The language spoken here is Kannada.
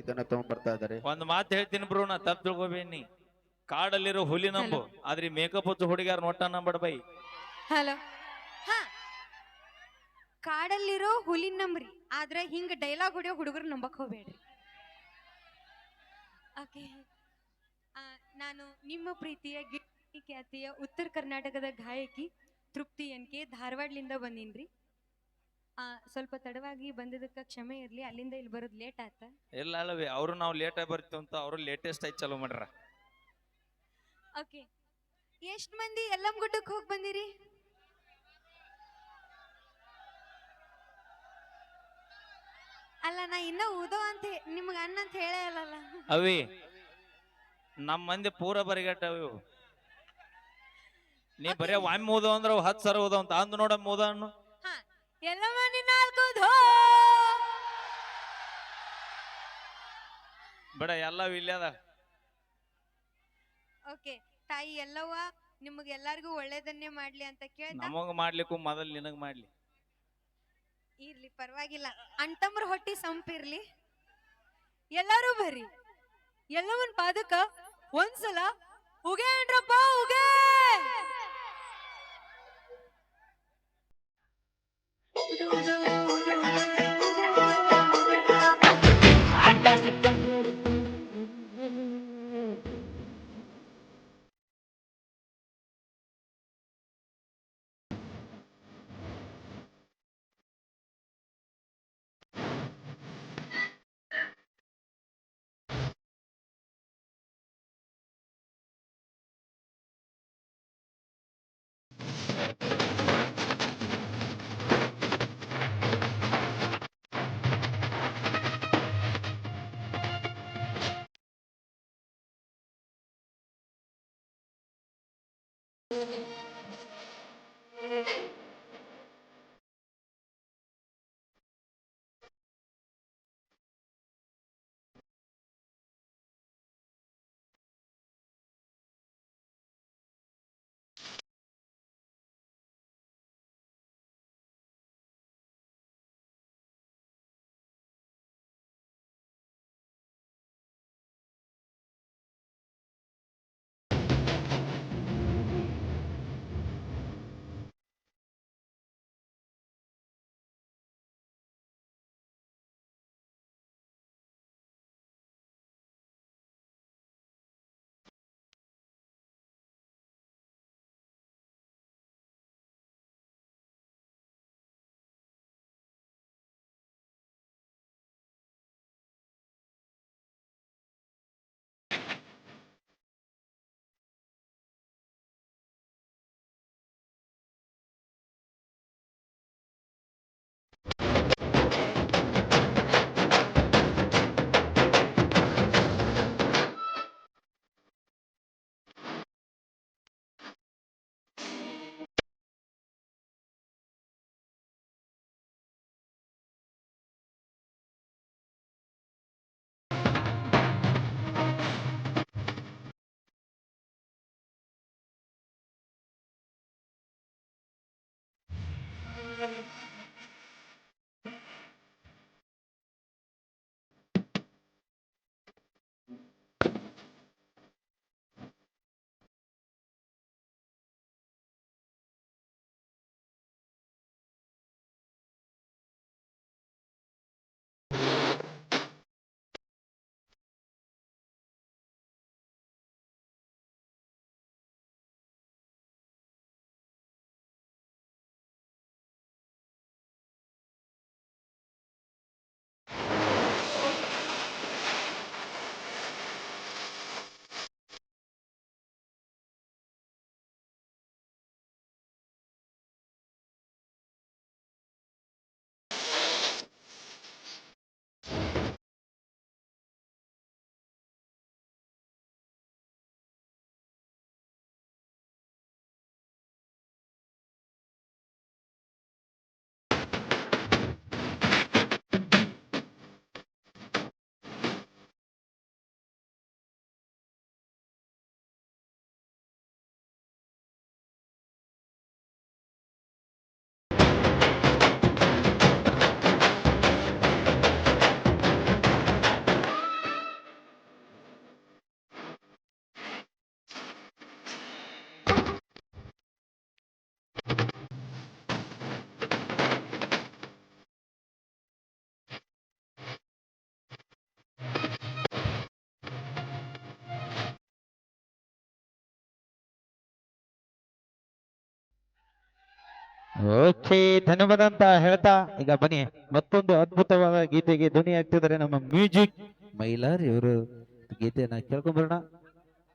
ಇದನ್ನ ತಗೊಂಡ್ಬರ್ತಾ ಇದಾರೆ. ಒಂದ್ ಮಾತು ಹೇಳ್ತೀನಿ ಬ್ರೋ, ನಾ ತಪ್ಪು ತಿಳ್ಕೊಬೇನಿ. ಕಾಡಲ್ಲಿರೋ ಹುಲಿ ನಂಬು, ಹಲೋ ಆದ್ರೆ ಮೇಕಪ್ ಹಚ್ಚು ಹುಡುಗ್ಯಾರ ನೋಟ ನಂಬಡ ಬೈ. ಹಲೋ ಹಾ, ಕಾಡಲ್ಲಿರೋ ಹುಲಿನ ನಂಬ್ರಿ, ಆದ್ರೆ ಹಿಂಗ ಡೈಲಾಗ್ ಹೊಡಿಯೋ ಹುಡುಗರು ನಂಬಕ್ ಹೋಗ್ಬೇಡ್ರಿ. ಓಕೆ, ನಾನು ನಿಮ್ಮ ಪ್ರೀತಿಯ ಖ್ಯಾತಿಯ ಉತ್ತರ ಕರ್ನಾಟಕದ ಗಾಯಕಿ ತೃಪ್ತಿ ಎನ್ಕೆ ಧಾರವಾಡಲಿಂದ ಬಂದೀನ್ರಿ. ಸ್ವಲ್ಪ ತಡವಾಗಿ ಬಂದಿದ್ದಕ್ಕೆ ಕ್ಷಮೆ ಇರ್ಲಿ, ಅಲ್ಲಿಂದ ಇಲ್ಲಿ ಬರೋದು ಲೇಟ್ ಆಯ್ತ. ಇಲ್ಲ ಅಲ್ಲವೇ, ಅವರು ನಾವು ಲೇಟ್ ಆಗಿ ಬರ್ತೀವಿ ಅಂತ ಅವರು ಲೇಟೆಸ್ಟ್ ಆಗಿ ಚಾಲೂ ಮಾಡ್ರ. ಓಕೆ, ಎಷ್ಟ್ ಮಂದಿ ಎಲ್ಲಮ್ ಗುಡ್ಡಕ್ಕೆ ಹೋಗಿ ಬಂದಿರಿ? ಅಲ್ಲ, ನಾ ಇನ್ನ ಊದೋ ಅಂತ ನಿಮ್ಗ ಅನ್ನ ಅಂತ ಹೇಳೇ ಅಲ್ಲಲ್ಲ. ಅವಿ ನಮ್ಮ ಮಂದಿ ಪೂರ ಬರಿಗಟ್ಟವು. ನೀ ಬರೇ ಒಮ್ಮೆ ಓದೋ ಅಂದ್ರೆ 10 ಸರ ಓದೋ ಅಂತ ಅಂದ್ ನೋಡಮ್ಮ ಓದ ಅನ್ನು. ಹಾ, ಎಲ್ಲ ಮಂದಿ ನಾಲ್ಕು ಬಿಡ, ಎಲ್ಲ ಇಲ್ಲೇ ಅದ. ಓಕೆ, ತಾಯಿ ಎಲ್ಲವ್ವ ನಿಮಗೆ ಎಲ್ಲರಿಗೂ ಒಳ್ಳೇದನ್ನೇ ಮಾಡ್ಲಿ ಅಂತ ಕೇಳ್ತಾ, ನಮಗ್ ಮಾಡ್ಲಿಕ್ಕೂ ಮೊದಲ್ ನಿನಗ್ ಮಾಡ್ಲಿ. ಇರ್ಲಿ ಪರವಾಗಿಲ್ಲ, ಅಣ್ತಮ್ರ ಹೊಟ್ಟಿ ಸಂಪಿರ್ಲಿ. ಎಲ್ಲರೂ ಬರ್ರಿ, ಎಲ್ಲವನ್ ಪಾದಕ ಒಂದ್ಸಲ ಉಗೆ ಅಣ್ರಪ್ಪ ಉಗೆ. ಓಕೆ, ಧನ್ಯವಾದ ಅಂತ ಹೇಳ್ತಾ ಈಗ ಬನ್ನಿ ಮತ್ತೊಂದು ಅದ್ಭುತವಾದ ಗೀತೆಗೆ ಧ್ವನಿ ಆಗ್ತಿದ್ದಾರೆ ನಮ್ಮ ಮ್ಯೂಸಿಕ್ ಮೈಲಾರ್ ಇವರು ಗೀತೆಯನ್ನ ಕೇಳ್ಕೊಂಡ್ಬರೋಣ.